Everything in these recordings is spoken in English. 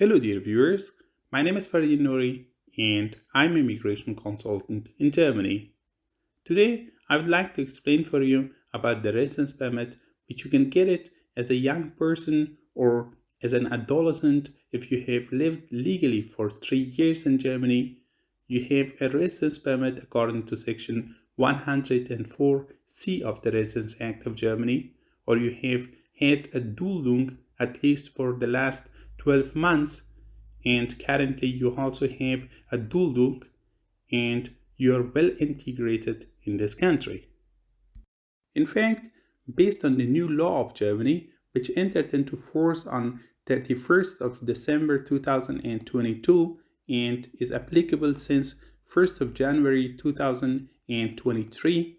Hello dear viewers, my name is Farid Nouri and I'm an immigration consultant in Germany. Today I would like to explain for you about the residence permit, which you can get it as a young person or as an adolescent if you have lived legally for 3 years in Germany. You have a residence permit according to section 104C of the Residence Act of Germany, or you have had a Duldung at least for the last 12 months, and currently you also have a Duldung and you are well integrated in this country. In fact, based on the new law of Germany, which entered into force on 31st of December 2022 and is applicable since 1st of January 2023,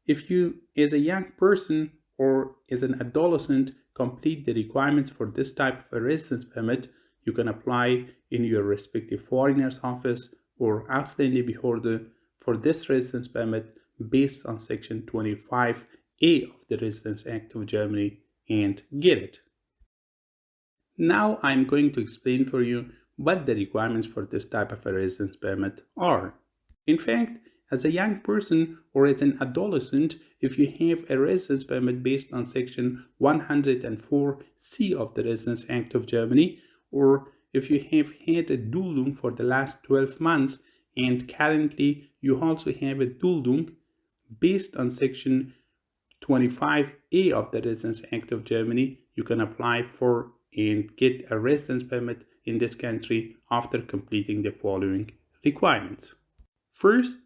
if you as a young person or as an adolescent complete the requirements for this type of a residence permit, you can apply in your respective foreigner's office or Aufenthaltserlaubnis for this residence permit based on section 25A of the Residence Act of Germany and get it. Now I'm going to explain for you what the requirements for this type of a residence permit are. In fact, as a young person or as an adolescent, if you have a residence permit based on section 104C of the Residence Act of Germany, or if you have had a Duldung for the last 12 months and currently you also have a Duldung based on section 25A of the Residence Act of Germany, you can apply for and get a residence permit in this country after completing the following requirements. First,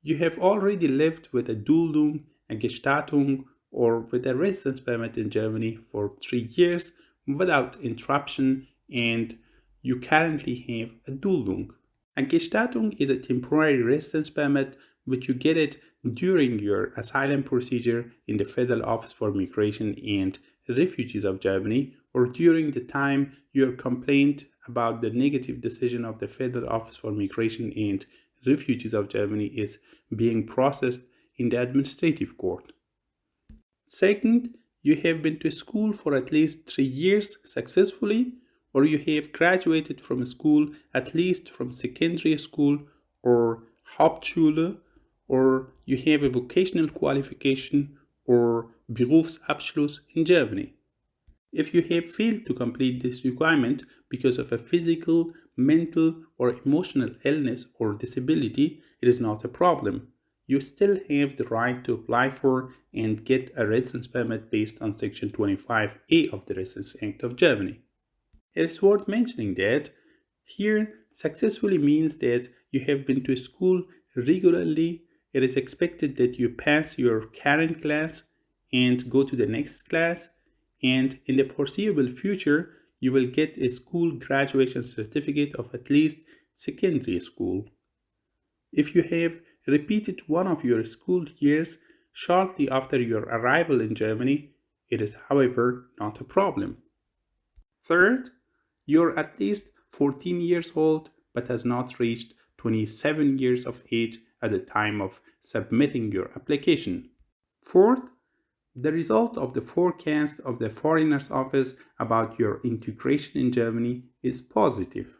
you have already lived with a Duldung, a Gestattung, or with a residence permit in Germany for 3 years without interruption, and you currently have a Duldung. A Gestattung is a temporary residence permit which you get it during your asylum procedure in the Federal Office for Migration and Refugees of Germany, or during the time your complaint about the negative decision of the Federal Office for Migration and Refugees of Germany is being processed in the administrative court. Second, you have been to school for at least 3 years successfully, or you have graduated from school at least from secondary school or Hauptschule, or you have a vocational qualification or Berufsabschluss in Germany. If you have failed to complete this requirement because of a physical, mental, or emotional illness or disability, it is not a problem. You still have the right to apply for and get a residence permit based on section 25A of the Residence Act of Germany. It is worth mentioning that here successfully means that you have been to school regularly. It is expected that you pass your current class and go to the next class, and in the foreseeable future you will get a school graduation certificate of at least secondary school. If you have repeated one of your school years shortly after your arrival in Germany, it is however not a problem. Third, you're at least 14 years old but has not reached 27 years of age at the time of submitting your application. Fourth, the result of the forecast of the Foreigner's Office about your integration in Germany is positive.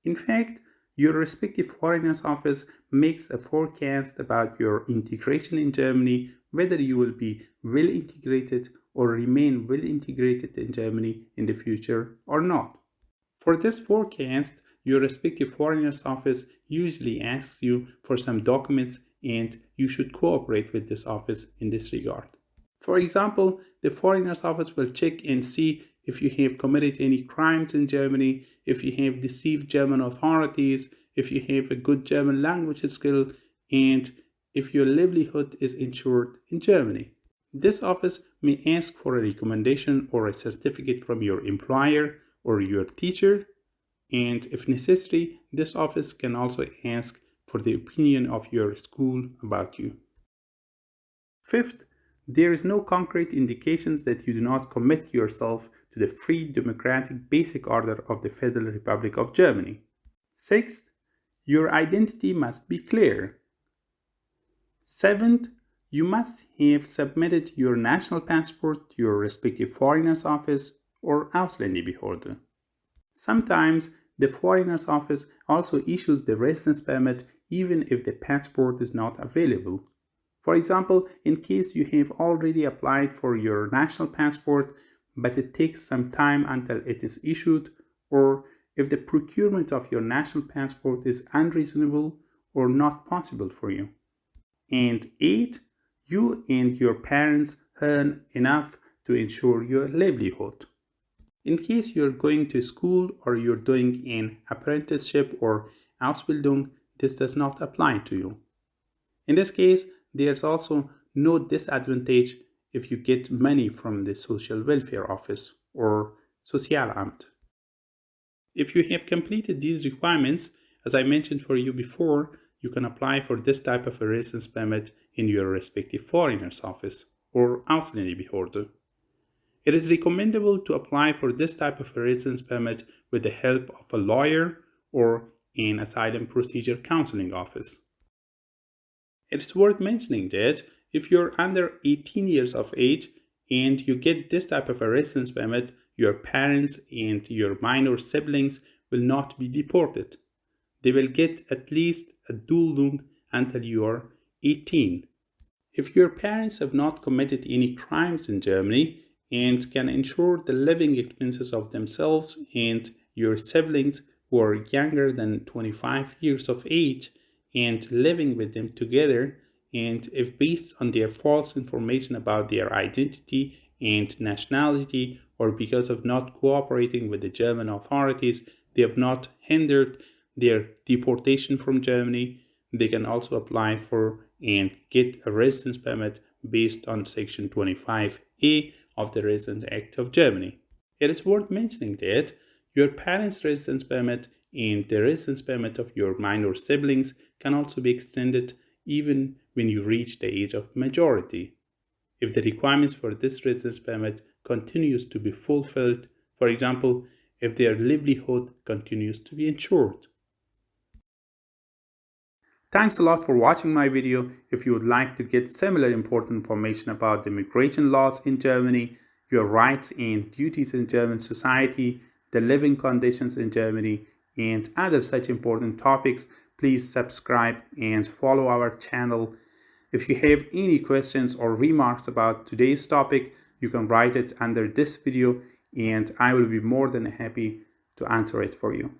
In fact, your respective Foreigner's Office makes a forecast about your integration in Germany, whether you will be well integrated or remain well integrated in Germany in the future or not. For this forecast, your respective Foreigner's Office usually asks you for some documents, and you should cooperate with this office in this regard. For example, the Foreigner's Office will check and see if you have committed any crimes in Germany, if you have deceived German authorities, if you have a good German language skill, and if your livelihood is insured in Germany. This office may ask for a recommendation or a certificate from your employer or your teacher, and if necessary, this office can also ask for the opinion of your school about you. Fifth, there is no concrete indications that you do not commit yourself to the free democratic basic order of the Federal Republic of Germany. Sixth, your identity must be clear. Seventh, you must have submitted your national passport to your respective foreigner's office or Ausländerbehörde. Sometimes the foreigner's office also issues the residence permit even if the passport is not available. For example, in case you have already applied for your national passport, but it takes some time until it is issued, or if the procurement of your national passport is unreasonable or not possible for you. And 8, you and your parents earn enough to ensure your livelihood. In case you're going to school or you're doing an apprenticeship or Ausbildung, this does not apply to you. In this case, there's also no disadvantage if you get money from the Social Welfare Office or Sozialamt. If you have completed these requirements, as I mentioned for you before, you can apply for this type of a residence permit in your respective foreigner's office or Ausländerbehörde. It is recommendable to apply for this type of a residence permit with the help of a lawyer or an asylum procedure counseling office. It's worth mentioning that if you're under 18 years of age and you get this type of a residence permit, your parents and your minor siblings will not be deported. They will get at least a Duldung until you are 18. If your parents have not committed any crimes in Germany and can ensure the living expenses of themselves and your siblings who are younger than 25 years of age and living with them together, and if based on their false information about their identity and nationality or because of not cooperating with the German authorities, they have not hindered their deportation from Germany, they can also apply for and get a residence permit based on Section 25A of the Residence Act of Germany. It is worth mentioning that your parents' residence permit and the residence permit of your minor siblings can also be extended even when you reach the age of majority. If the requirements for this residence permit continues to be fulfilled, for example, if their livelihood continues to be ensured. Thanks a lot for watching my video. If you would like to get similar important information about the immigration laws in Germany, your rights and duties in German society, the living conditions in Germany, and other such important topics, please subscribe and follow our channel. If you have any questions or remarks about today's topic, you can write it under this video and I will be more than happy to answer it for you.